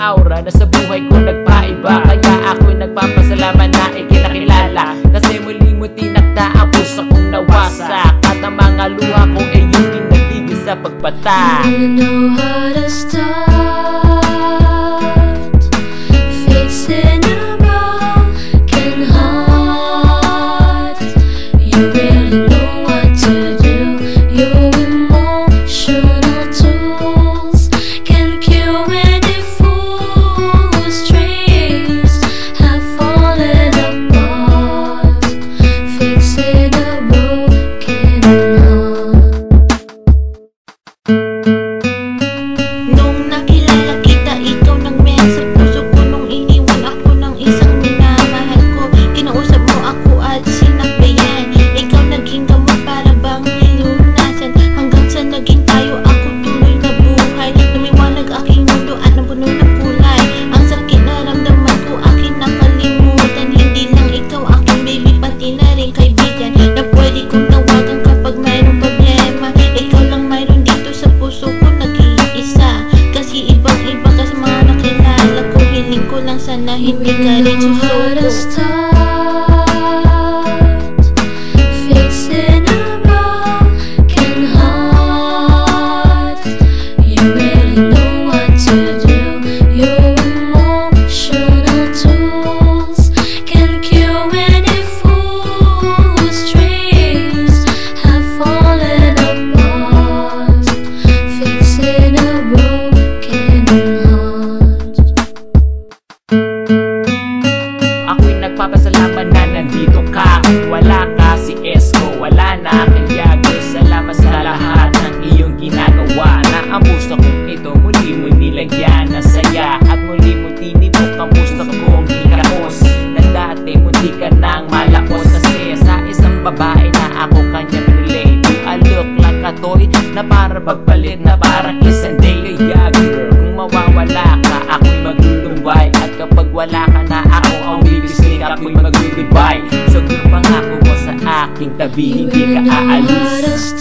aura na sa buhay ko nagpaiba. Kaya ako'y nagpapasalamat na ikinakilala, kasi muli mo tinakda ang puso kong nawasak, at ang mga luha kong iyong pinagtigil sa pagbata. You really know how to start fixing a broken heart. You really know what to do. Your emotional tools can cure any fool whose dreams have fallen apart. Fixing a broken heart. Nung nakilala kita, ikaw nang meron sa puso ko. Nung iniwan ako ng isang minamahal ko, kinausap mo ako at sinabayan. Ikaw naging gamot para bang nilunasan, hanggang sa naging tayo, ako tuloy na buhay. Lumiwanag aking mundo at napuno ng kulay. Ang sakit na ramdaman ko, akin nakalimutan. Hindi lang ikaw aking baby, pati na rin kaibigan na pwede kong tawagan kapag mayroong problema. Ikaw lang mayroon dito sa puso ko, nag-iisa. Kasi ibang-iba ka sa mga nakilala ko. Hiling ko lang sana hindi ka rin susuko. Fixing a broken heart. You really know what to do. Your emotional tools can cure any fool whose dreams have fallen apart. Fixing a broken heart. Ako'y nagpapasalamat na nandito ka. Wala ka, si Esko, wala na. Kaya salamat sa lahat ng iyong ginagawa, na ang puso kong ito muli mo nilagyan ng saya, at muli mo tinibok ang puso kong hikahos, na dati munti ka nang malakos. Kasi sa isang babae na ako kanya pinili, do I look like a toy na para pagpalit, na parang isang day. Kaya girl, kung mawawala ka, ako'y maglulumbay, at kapag wala ka na, ako ang bibisnik, ako'y mag-goodbye. So girl, pangako mo sa aking tabi, hindi ka aalis.